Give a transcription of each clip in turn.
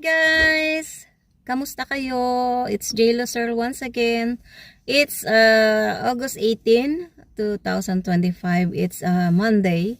guys! Kamusta kayo? It's J. Loser once again. It's August 18, 2025. It's Monday.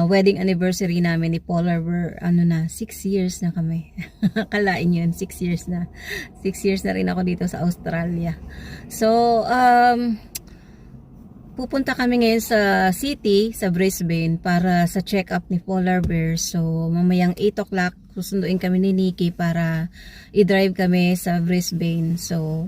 Wedding anniversary namin ni Polar. We're 6 years na kami. Kalain yun, 6 years na. 6 years na rin ako dito sa Australia. So, pupunta kami ngayon sa city, sa Brisbane, para sa check-up ni Polar Bear. So, mamayang 8 o'clock, susunduin kami ni Nikki para i-drive kami sa Brisbane. So,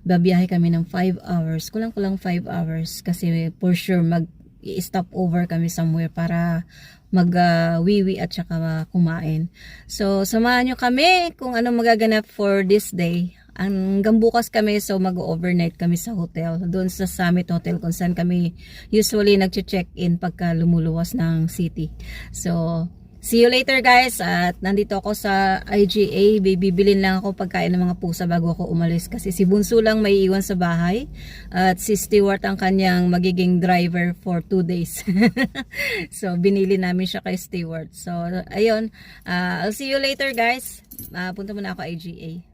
babiyahe kami ng 5 hours. Kulang-kulang 5 hours kasi for sure mag-stop over kami somewhere para mag-wiwi at saka kumain. So, samahan nyo kami kung ano magaganap for this day. Hanggang bukas kami, so mag-overnight kami sa hotel, doon sa Summit Hotel kung saan kami usually nag-check-in pagka lumuluwas ng city. So, see you later guys. At nandito ako sa IGA, bibilin lang ako pagkain ng mga pusa bago ako umalis kasi si Bunso lang may iwan sa bahay at si Stewart ang kanyang magiging driver for 2 days. So, binili namin siya kay Stewart. So, ayun, I'll see you later guys. Punta muna ako IGA.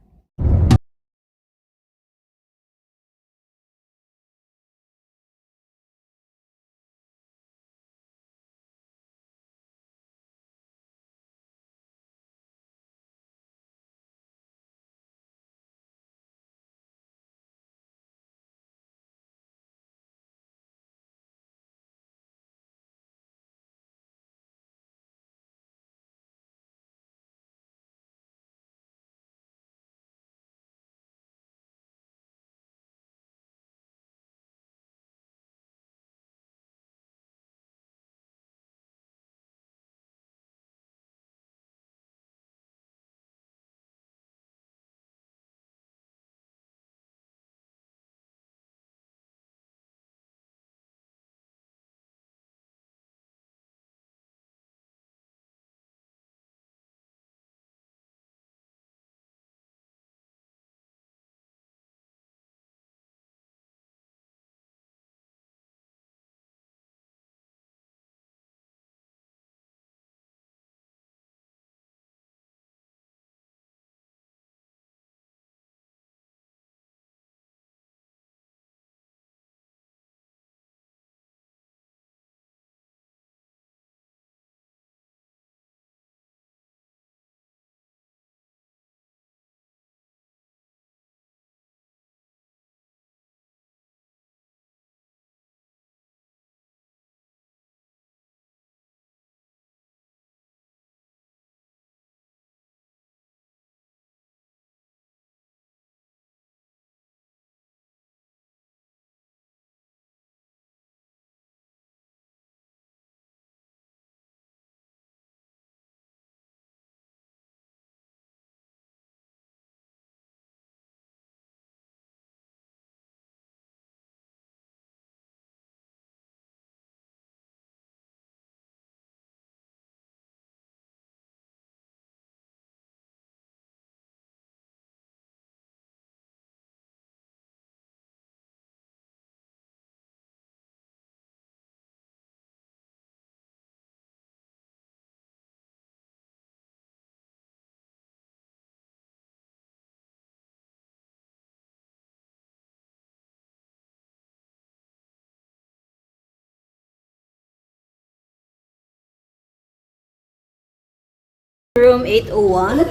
Room 801.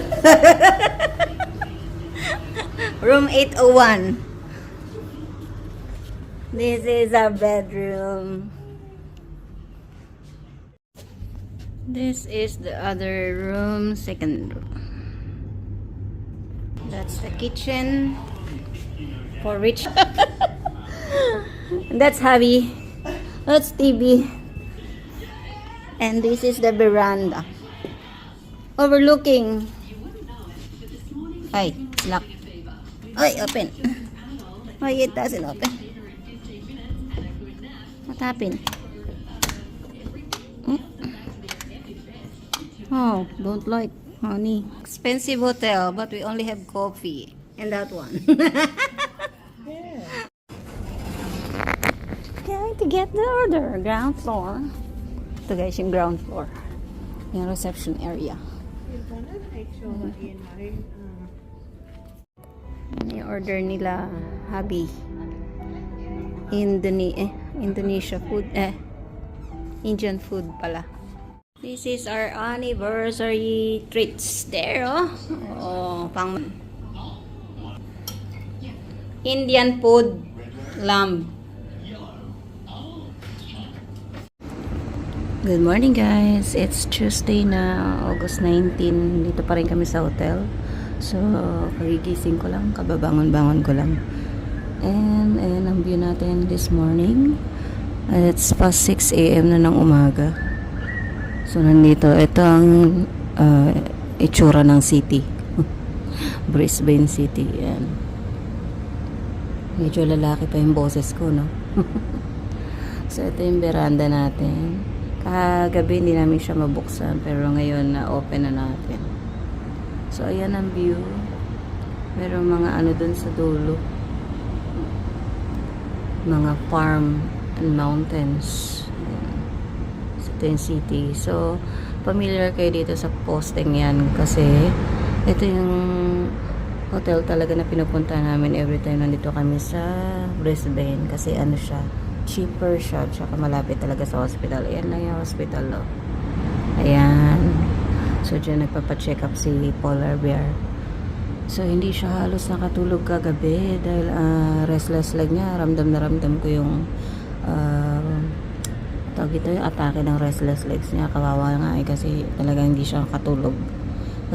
Room 801. This is our bedroom. This is the other room, second room. That's the kitchen for rich. That's Javi. That's TV. And this is the veranda. Overlooking. Ay, it's locked. Ay, open. Ay, it doesn't open. What happened? Oh, don't like honey. Expensive hotel, but we only have coffee. And that one. Going to get the order. Ground floor. Ito guys, yung ground floor. Yung reception area. Ni-order nila hubby. Indonesia food. Indian food pala. This is our anniversary treats there, oh. Oh, pang Indian food lamb. Good morning guys. It's Tuesday na, August 19. Dito pa rin kami sa hotel. So, kagigising ko lang, kababangon-bangon ko lang. And ang view natin this morning. It's past 6 a.m. na ng umaga. So, nandito. Ito ang itsura ng city. Brisbane City. Yan. Medyo lalaki pa yung boses ko, no? So, ito yung veranda natin. Kagabi hindi namin siya mabuksan. Pero ngayon, na-open na natin. So, ayan ang view. Meron mga ano dun sa dulo. Mga farm and mountains. So, ito yung city. So, familiar kayo dito sa posting yan. Kasi, ito yung hotel talaga na pinupunta namin every time nandito kami sa Brisbane. Kasi ano siya, cheaper siya. Tsaka malapit talaga sa hospital. Ayan lang yung hospital, oh. Ayan. So, dyan nagpapacheck up si Polar Bear. So, hindi siya halos nakatulog kagabi dahil restless leg niya. Ramdam na ramdam ko yung tawag ito, yung atake ng restless legs niya. Kawawa nga kasi talagang hindi siya nakatulog.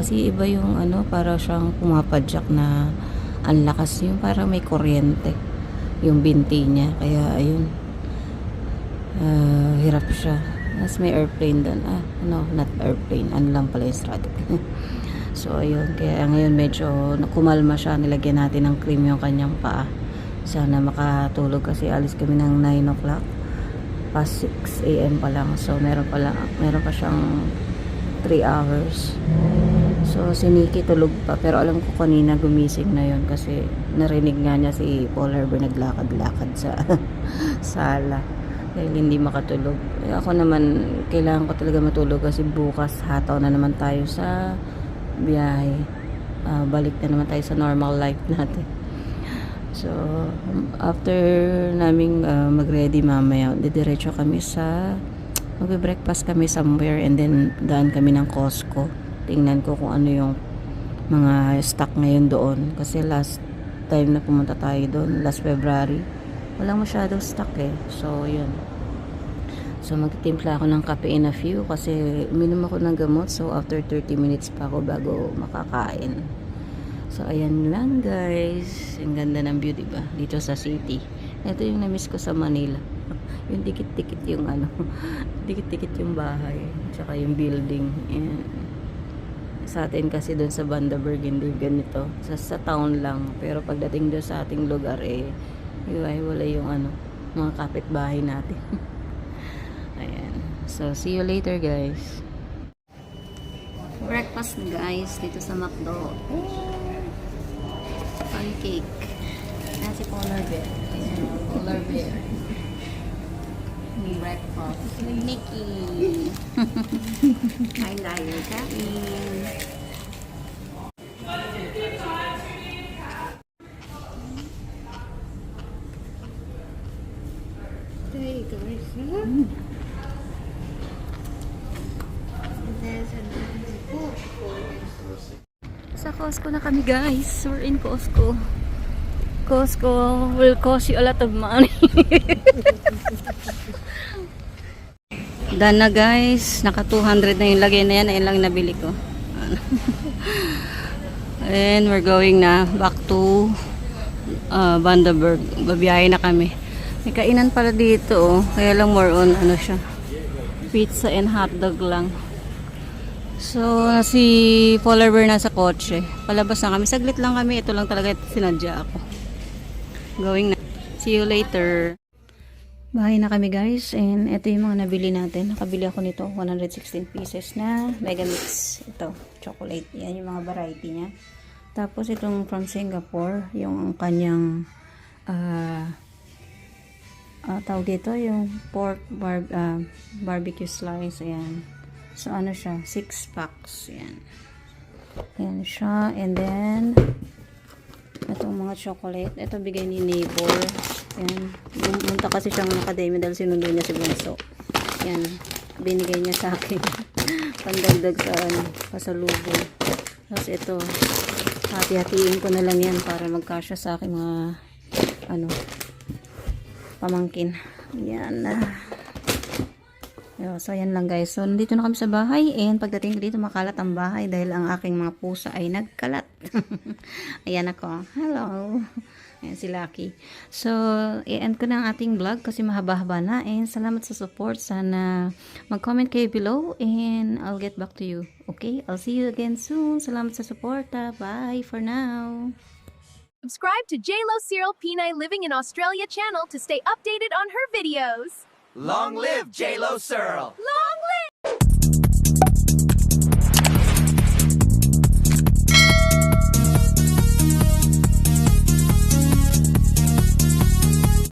Kasi iba yung ano, para siyang pumapadyak na ang lakas yung parang may kuryente yung binti niya. Kaya, ayun. Hirap siya. Mas may airplane doon. No, not airplane. Ano lang pala yung Stradic. So, ayun. Kaya ngayon medyo kumalma siya. Nilagyan natin ng cream yung kanyang paa. Sana makatulog kasi alis kami ng 9 o'clock. Past 6 a.m. pa lang. So, meron pa siyang 3 hours. So, si Nikki tulog pa. Pero alam ko kanina gumising na yun kasi narinig nga niya si Polar Bear naglakad-lakad sa sala. Dahil hindi makatulog. Ako naman, kailangan ko talaga matulog kasi bukas hataw na naman tayo sa biyahe. Balik na naman tayo sa normal life natin. So, after naming mag-ready mamaya, didiretso kami sa magbe-breakfast kami somewhere and then daan kami ng Costco. Tingnan ko kung ano yung mga stock ngayon doon. Kasi last time na pumunta tayo doon, last February, walang masyadong stock eh. So, yun. So, magtitimpla ako ng kape in a few kasi uminom ako ng gamot. So, after 30 minutes pa ako bago makakain. So, ayan lang guys. Ang ganda ng view, diba? Dito sa city. Ito yung na-miss ko sa Manila. Yung dikit-dikit yung ano. Dikit-dikit yung bahay. Tsaka yung building. And sa atin kasi doon sa Bundaberg hindi ganito. Sa town lang. Pero pagdating doon sa ating lugar wala yung ano, mga kapitbahay natin. Ayan. So, see you later guys. Breakfast guys dito sa McDo. Pancake. Ayan si Polar Bear. Ayan, Polar Bear. Breakfast. Nikki. Kain tayo. Kain. Sa Costco na kami guys. We're in Costco. Costco will cost you a lot of money. Done na guys. Naka 200 na yung lagay na yan. Ayun lang nabili ko. And we're going na back to Bundaberg. Babiyahe na kami. May kainan pala dito oh. Kaya lang more on ano siya. Pizza and hotdog lang. So, si Polar Bear nasa kotse. Palabas na kami. Saglit lang kami. Ito lang talaga sinadya ako. Going na. See you later. Bahay na kami guys. And ito yung mga nabili natin. Nakabili ako nito. 116 pieces na Megamix. Ito. Chocolate. Yan yung mga variety niya. Tapos itong from Singapore. Yung kanyang tawag dito. Yung pork barbecue slice. Ayan. So, ano siya? 6 packs. Yan. Yan siya. And then, itong mga chocolate. Ito bigay ni neighbor. Yan. Bumunta kasi siyang academy dahil sinundo niya si Bunso. Yan. Binigay niya sa akin. Pandagdag sa pasalubong. Tapos ito. Hati-hatiin ko na lang yan para magkasya sa aking mga pamangkin. Yan. So, yan lang guys. So, nandito na kami sa bahay. And pagdating dito, makalat ang bahay dahil ang aking mga pusa ay nagkalat. Ayan ako. Hello. Ayan si Lucky. So, i-end ko na ang ating vlog kasi mahaba-haba na. And salamat sa support. Sana mag-comment kayo below and I'll get back to you. Okay? I'll see you again soon. Salamat sa support. Bye for now. Subscribe to JLo Cyril Pinay Living in Australia channel to stay updated on her videos. Long live J-Lo Searle! Long